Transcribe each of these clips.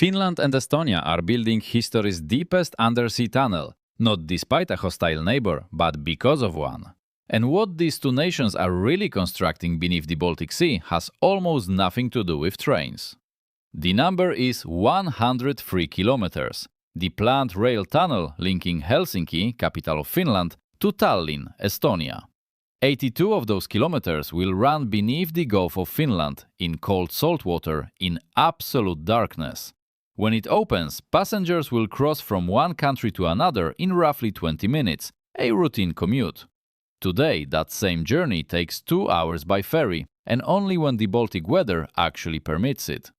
Finland and Estonia are building history's deepest undersea tunnel, not despite a hostile neighbor, but because of one. And what these two nations are really constructing beneath the Baltic Sea has almost nothing to do with trains. The number is 103 kilometers, the planned rail tunnel linking Helsinki, capital of Finland, to Tallinn, Estonia. 82 of those kilometers will run beneath the Gulf of Finland, in cold salt water, in absolute darkness. When it opens, passengers will cross from one country to another in roughly 20 minutes, a routine commute. Today, that same journey takes 2 hours by ferry, and only when the Baltic weather actually permits it.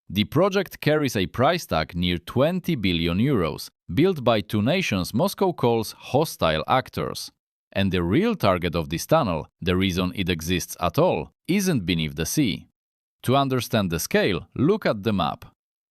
The project carries a price tag near 20 billion euros, built by two nations Moscow calls hostile actors. And the real target of this tunnel, the reason it exists at all, isn't beneath the sea. To understand the scale, look at the map.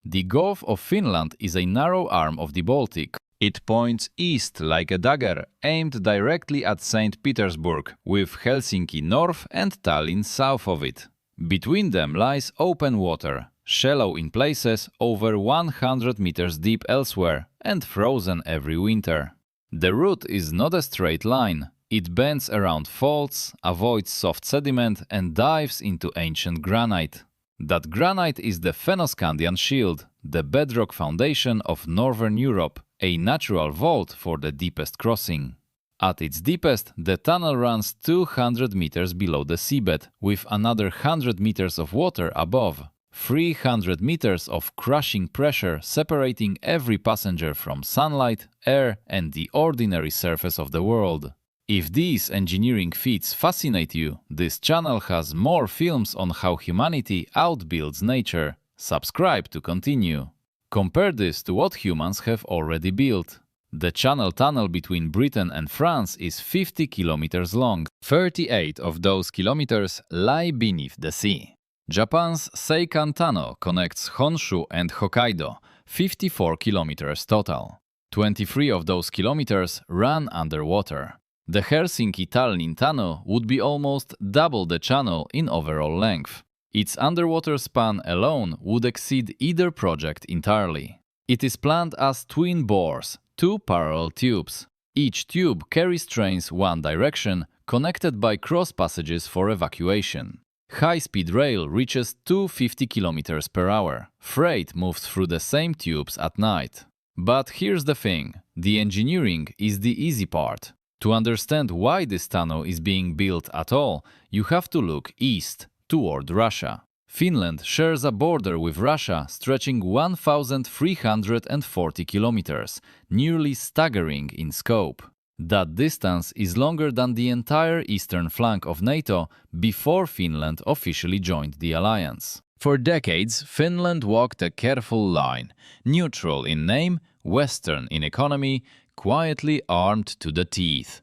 The Gulf of Finland is a narrow arm of the Baltic. It points east like a dagger, aimed directly at St. Petersburg, with Helsinki north and Tallinn south of it. Between them lies open water, shallow in places, over 100 meters deep elsewhere, and frozen every winter. The route is not a straight line. It bends around faults, avoids soft sediment, and dives into ancient granite. That granite is the Fennoscandian shield, the bedrock foundation of Northern Europe, a natural vault for the deepest crossing. At its deepest, the tunnel runs 200 meters below the seabed, with another 100 meters of water above. 300 meters of crushing pressure separating every passenger from sunlight, air, and the ordinary surface of the world. If these engineering feats fascinate you, this channel has more films on how humanity outbuilds nature. Subscribe to continue. Compare this to what humans have already built. The Channel Tunnel between Britain and France is 50 kilometers long. 38 of those kilometers lie beneath the sea. Japan's Seikan Tunnel connects Honshu and Hokkaido, 54 kilometers total. 23 of those kilometers run underwater. The Helsinki-Tallinn tunnel would be almost double the channel in overall length. Its underwater span alone would exceed either project entirely. It is planned as twin bores, two parallel tubes. Each tube carries trains one direction, connected by cross passages for evacuation. High-speed rail reaches 250 km per hour. Freight moves through the same tubes at night. But here's the thing, the engineering is the easy part. To understand why this tunnel is being built at all, you have to look east, toward Russia. Finland shares a border with Russia stretching 1,340 kilometers, nearly staggering in scope. That distance is longer than the entire eastern flank of NATO before Finland officially joined the alliance. For decades, Finland walked a careful line, neutral in name, Western in economy, quietly armed to the teeth.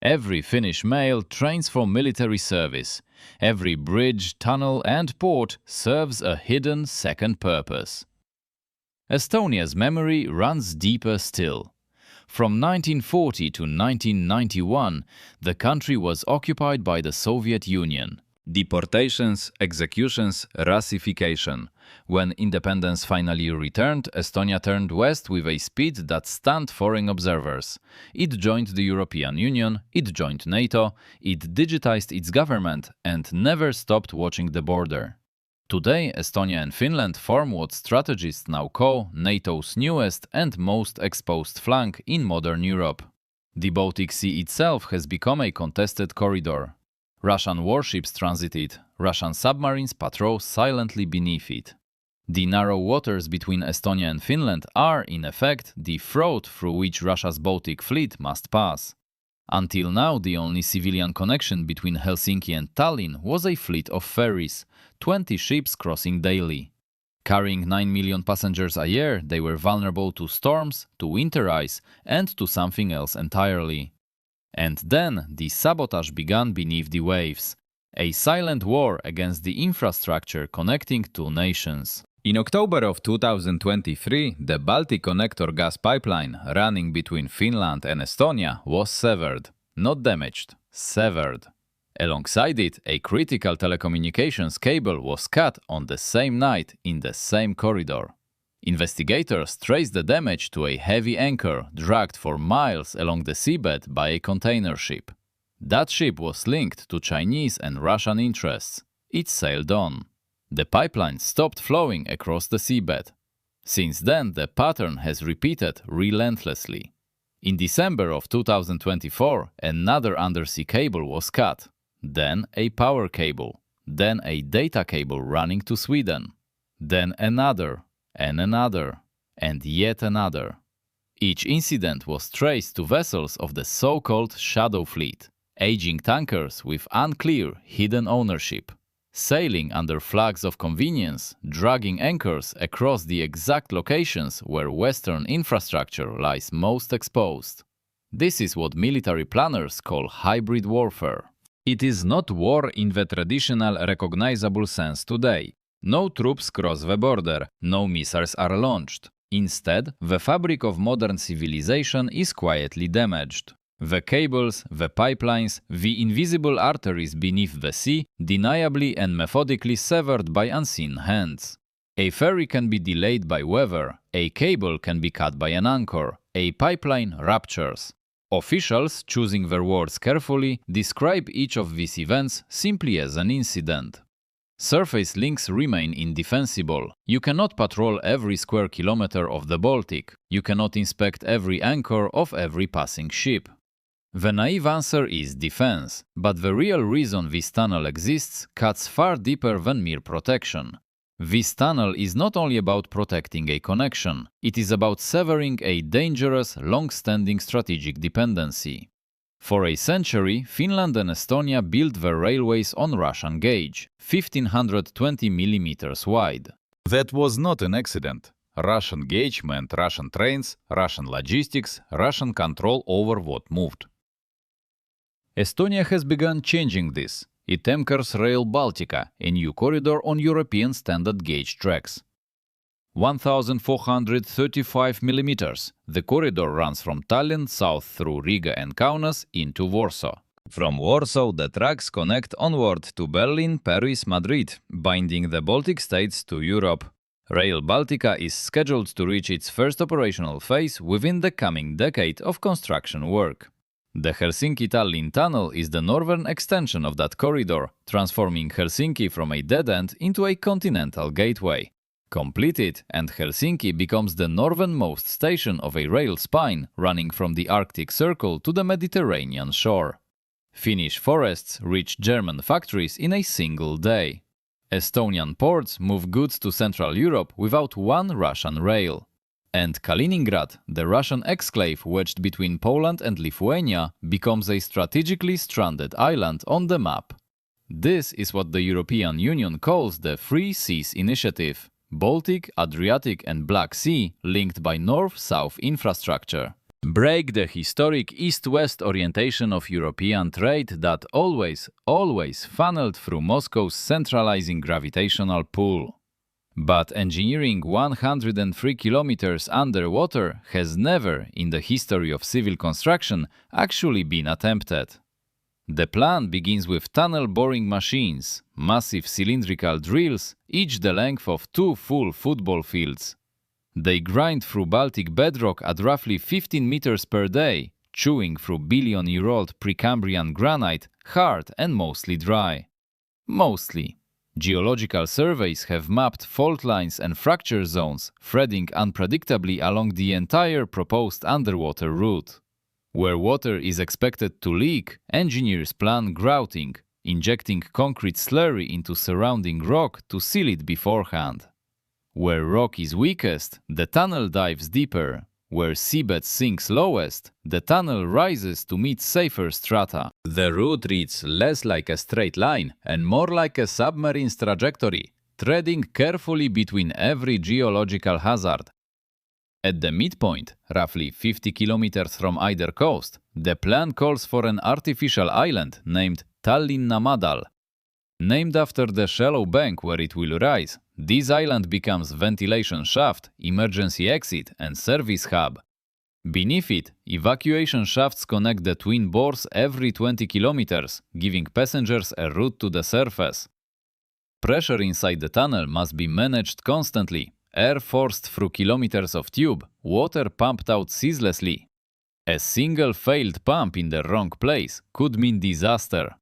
Every Finnish male trains for military service. Every bridge, tunnel and port serves a hidden second purpose. Estonia's memory runs deeper still. From 1940 to 1991, the country was occupied by the Soviet Union. Deportations, executions, Russification. When independence finally returned, Estonia turned west with a speed that stunned foreign observers. It joined the European Union, it joined NATO, it digitized its government, and never stopped watching the border. Today, Estonia and Finland form what strategists now call NATO's newest and most exposed flank in modern Europe. The Baltic Sea itself has become a contested corridor. Russian warships transit it, Russian submarines patrol silently beneath it. The narrow waters between Estonia and Finland are, in effect, the throat through which Russia's Baltic fleet must pass. Until now, the only civilian connection between Helsinki and Tallinn was a fleet of ferries, 20 ships crossing daily. Carrying 9 million passengers a year, they were vulnerable to storms, to winter ice, and to something else entirely. And then the sabotage began beneath the waves, a silent war against the infrastructure connecting two nations. In October of 2023, the Balticconnector gas pipeline running between Finland and Estonia was severed. Not damaged, severed. Alongside it, a critical telecommunications cable was cut on the same night in the same corridor. Investigators traced the damage to a heavy anchor dragged for miles along the seabed by a container ship. That ship was linked to Chinese and Russian interests. It sailed on. The pipeline stopped flowing across the seabed. Since then, the pattern has repeated relentlessly. In December of 2024, another undersea cable was cut, then a power cable, then a data cable running to Sweden, then another, and another, and yet another. Each incident was traced to vessels of the so-called Shadow Fleet, aging tankers with unclear hidden ownership, sailing under flags of convenience, dragging anchors across the exact locations where Western infrastructure lies most exposed. This is what military planners call hybrid warfare. It is not war in the traditional recognizable sense today. No troops cross the border, no missiles are launched. Instead, the fabric of modern civilization is quietly damaged. The cables, the pipelines, the invisible arteries beneath the sea, deniably and methodically severed by unseen hands. A ferry can be delayed by weather, a cable can be cut by an anchor, a pipeline ruptures. Officials, choosing their words carefully, describe each of these events simply as an incident. Surface links remain indefensible. You cannot patrol every square kilometer of the Baltic. You cannot inspect every anchor of every passing ship. The naive answer is defense, but the real reason this tunnel exists cuts far deeper than mere protection. This tunnel is not only about protecting a connection, it is about severing a dangerous, long-standing strategic dependency. For a century, Finland and Estonia built their railways on Russian gauge, 1520 mm wide. That was not an accident. Russian gauge meant Russian trains, Russian logistics, Russian control over what moved. Estonia has begun changing this. It anchors Rail Baltica, a new corridor on European standard gauge tracks. 1,435 mm, the corridor runs from Tallinn south through Riga and Kaunas into Warsaw. From Warsaw, the tracks connect onward to Berlin, Paris, Madrid, binding the Baltic states to Europe. Rail Baltica is scheduled to reach its first operational phase within the coming decade of construction work. The Helsinki-Tallinn tunnel is the northern extension of that corridor, transforming Helsinki from a dead end into a continental gateway. Completed, and Helsinki becomes the northernmost station of a rail spine running from the Arctic Circle to the Mediterranean shore. Finnish forests reach German factories in a single day. Estonian ports move goods to Central Europe without one Russian rail. And Kaliningrad, the Russian exclave wedged between Poland and Lithuania, becomes a strategically stranded island on the map. This is what the European Union calls the Three Seas Initiative: Baltic, Adriatic and Black Sea linked by north-south infrastructure. Break the historic east-west orientation of European trade that always funneled through Moscow's centralizing gravitational pull. But engineering 103 kilometers underwater has never, in the history of civil construction, actually been attempted. The plan begins with tunnel boring machines, massive cylindrical drills, each the length of 2 full football fields. They grind through Baltic bedrock at roughly 15 meters per day, chewing through billion-year-old Precambrian granite, hard and mostly dry. Mostly. Geological surveys have mapped fault lines and fracture zones, threading unpredictably along the entire proposed underwater route. Where water is expected to leak, engineers plan grouting, injecting concrete slurry into surrounding rock to seal it beforehand. Where rock is weakest, the tunnel dives deeper. Where seabed sinks lowest, the tunnel rises to meet safer strata. The route reads less like a straight line and more like a submarine's trajectory, treading carefully between every geological hazard. At the midpoint, roughly 50 kilometers from either coast, the plan calls for an artificial island named Tallinna-Madal. Named after the shallow bank where it will rise, this island becomes ventilation shaft, emergency exit and service hub. Beneath it, evacuation shafts connect the twin bores every 20 kilometers, giving passengers a route to the surface. Pressure inside the tunnel must be managed constantly. air forced through kilometers of tube, water pumped out ceaselessly. A single failed pump in the wrong place could mean disaster.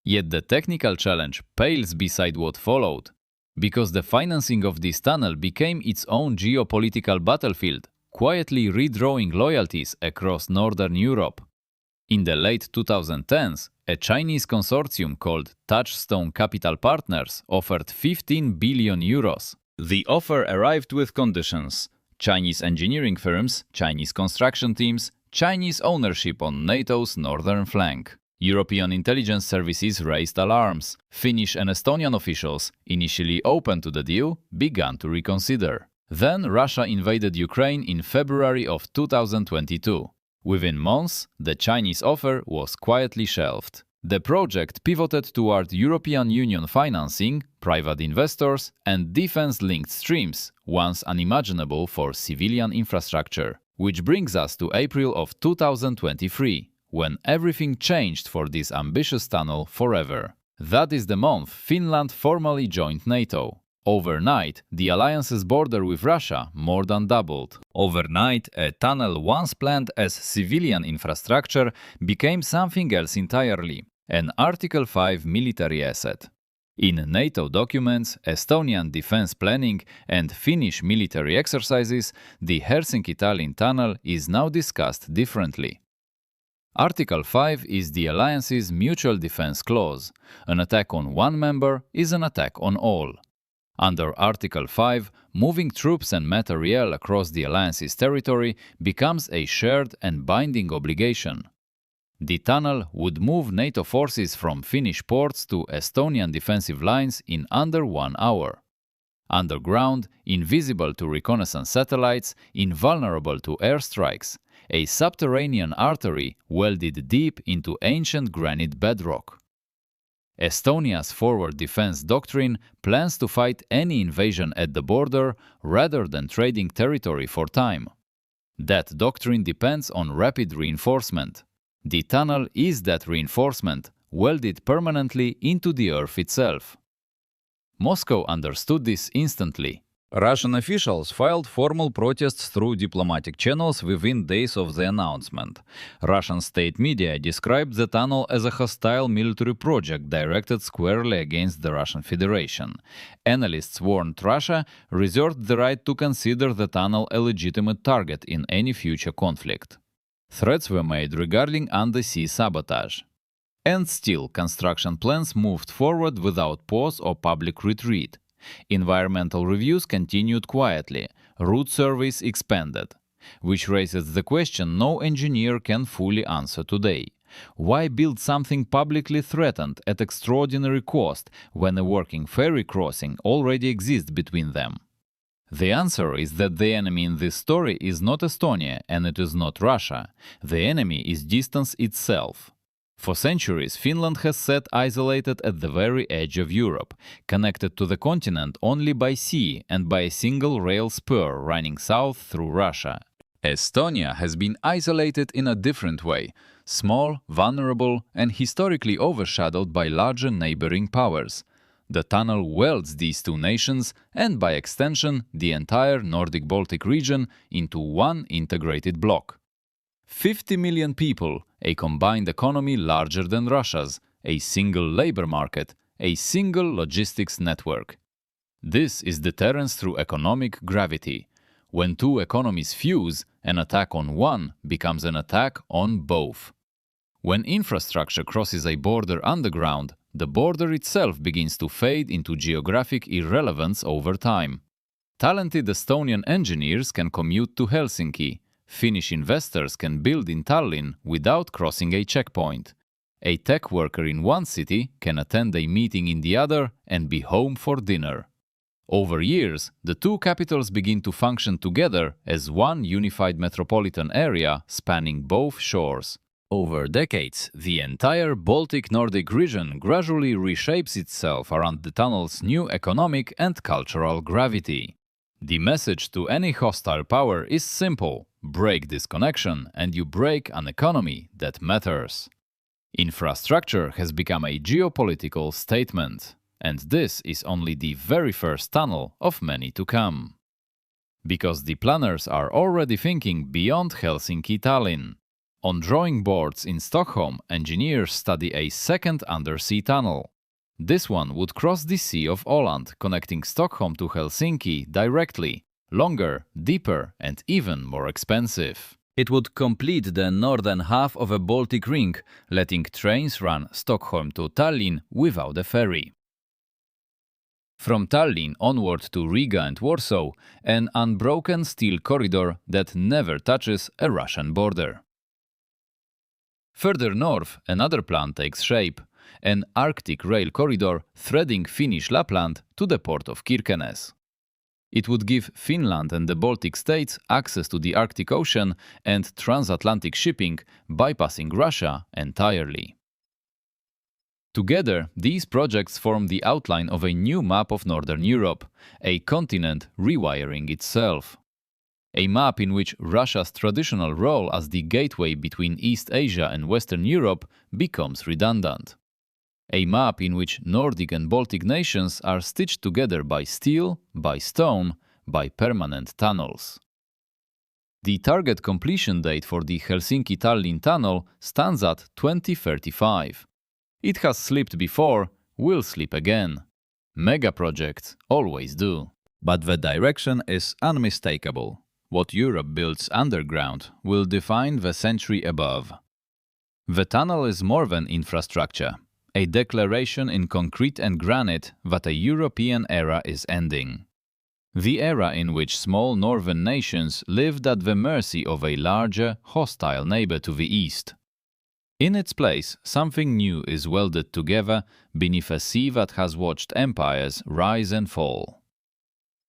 Yet the technical challenge pales beside what followed, because the financing of this tunnel became its own geopolitical battlefield, quietly redrawing loyalties across Northern Europe. In the late 2010s, a Chinese consortium called Touchstone Capital Partners offered 15 billion euros. The offer arrived with conditions: Chinese engineering firms, Chinese construction teams, Chinese ownership on NATO's northern flank. European intelligence services raised alarms. Finnish and Estonian officials, initially open to the deal, began to reconsider. Then Russia invaded Ukraine in February of 2022. Within months, the Chinese offer was quietly shelved. The project pivoted toward European Union financing, private investors, and defense-linked streams, once unimaginable for civilian infrastructure. Which brings us to April of 2023, when everything changed for this ambitious tunnel forever. That is the month Finland formally joined NATO. Overnight, the alliance's border with Russia more than doubled. Overnight, a tunnel once planned as civilian infrastructure became something else entirely, an Article 5 military asset. In NATO documents, Estonian defense planning, and Finnish military exercises, the Helsinki-Tallinn tunnel is now discussed differently. Article 5 is the alliance's mutual defense clause. An attack on one member is an attack on all. Under Article 5, moving troops and materiel across the alliance's territory becomes a shared and binding obligation. The tunnel would move NATO forces from Finnish ports to Estonian defensive lines in under 1 hour. Underground, invisible to reconnaissance satellites, invulnerable to airstrikes, a subterranean artery welded deep into ancient granite bedrock. Estonia's forward defense doctrine plans to fight any invasion at the border rather than trading territory for time. That doctrine depends on rapid reinforcement. The tunnel is that reinforcement, welded permanently into the earth itself. Moscow understood this instantly. Russian officials filed formal protests through diplomatic channels within days of the announcement. Russian state media described the tunnel as a hostile military project directed squarely against the Russian Federation. Analysts warned Russia reserved the right to consider the tunnel a legitimate target in any future conflict. Threats were made regarding undersea sabotage. And still, construction plans moved forward without pause or public retreat. Environmental reviews continued quietly, route surveys expanded, which raises the question no engineer can fully answer today. Why build something publicly threatened at extraordinary cost when a working ferry crossing already exists between them? The answer is that the enemy in this story is not Estonia and it is not Russia. The enemy is distance itself. For centuries, Finland has sat isolated at the very edge of Europe, connected to the continent only by sea and by a single rail spur running south through Russia. Estonia has been isolated in a different way, small, vulnerable, and historically overshadowed by larger neighboring powers. The tunnel welds these two nations and, by extension, the entire Nordic-Baltic region into one integrated bloc. 50 million people, a combined economy larger than Russia's, a single labor market, a single logistics network. This is deterrence through economic gravity. When two economies fuse, an attack on one becomes an attack on both. When infrastructure crosses a border underground, the border itself begins to fade into geographic irrelevance over time. Talented Estonian engineers can commute to Helsinki. Finnish investors can build in Tallinn without crossing a checkpoint. A tech worker in one city can attend a meeting in the other and be home for dinner. Over years, the two capitals begin to function together as one unified metropolitan area spanning both shores. Over decades, the entire Baltic-Nordic region gradually reshapes itself around the tunnel's new economic and cultural gravity. The message to any hostile power is simple: break this connection and you break an economy that matters. Infrastructure has become a geopolitical statement, and this is only the very first tunnel of many to come. Because the planners are already thinking beyond Helsinki-Tallinn. On drawing boards in Stockholm, engineers study a second undersea tunnel. This one would cross the Sea of Åland, connecting Stockholm to Helsinki directly, longer, deeper, and even more expensive. It would complete the northern half of a Baltic ring, letting trains run Stockholm to Tallinn without a ferry. From Tallinn onward to Riga and Warsaw, an unbroken steel corridor that never touches a Russian border. Further north, another plan takes shape, an Arctic rail corridor threading Finnish Lapland to the port of Kirkenes. It would give Finland and the Baltic states access to the Arctic Ocean and transatlantic shipping, bypassing Russia entirely. Together, these projects form the outline of a new map of Northern Europe, a continent rewiring itself. A map in which Russia's traditional role as the gateway between East Asia and Western Europe becomes redundant. A map in which Nordic and Baltic nations are stitched together by steel, by stone, by permanent tunnels. The target completion date for the Helsinki-Tallinn tunnel stands at 2035. It has slipped before, will slip again. Megaprojects always do. But the direction is unmistakable. What Europe builds underground will define the century above. The tunnel is more than infrastructure, a declaration in concrete and granite that a European era is ending. The era in which small northern nations lived at the mercy of a larger, hostile neighbor to the east. In its place, something new is welded together beneath a sea that has watched empires rise and fall.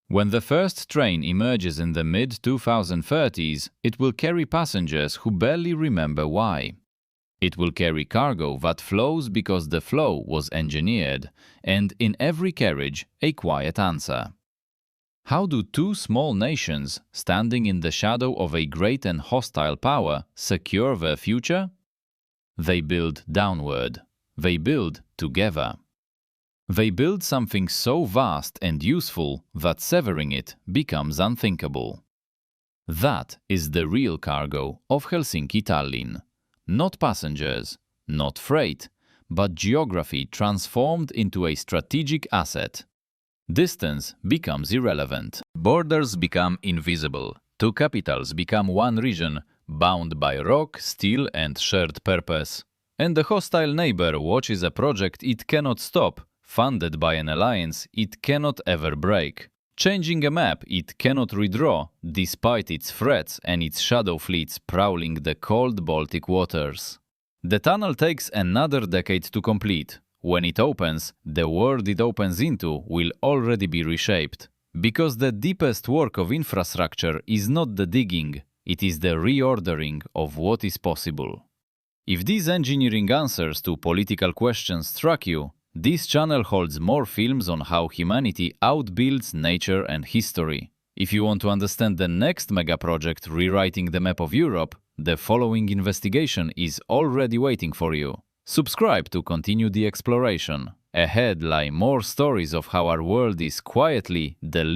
When the first train emerges in the mid-2030s, it will carry passengers who barely remember why. It will carry cargo that flows because the flow was engineered, and in every carriage, a quiet answer. How do two small nations, standing in the shadow of a great and hostile power, secure their future? They build downward. They build together. They build something so vast and useful that severing it becomes unthinkable. That is the real cargo of Helsinki-Tallinn. Not passengers, not freight, but geography transformed into a strategic asset. Distance becomes irrelevant. Borders become invisible. Two capitals become one region, bound by rock, steel, and shared purpose. And the hostile neighbor watches a project it cannot stop, funded by an alliance it cannot ever break. Changing a map it cannot redraw, despite its threats and its shadow fleets prowling the cold Baltic waters. The tunnel takes another decade to complete. When it opens, the world it opens into will already be reshaped. Because the deepest work of infrastructure is not the digging, it is the reordering of what is possible. If these engineering answers to political questions struck you, this channel holds more films on how humanity outbuilds nature and history. If you want to understand the next megaproject rewriting the map of Europe, the following investigation is already waiting for you. Subscribe to continue the exploration. Ahead lie more stories of how our world is quietly deliberately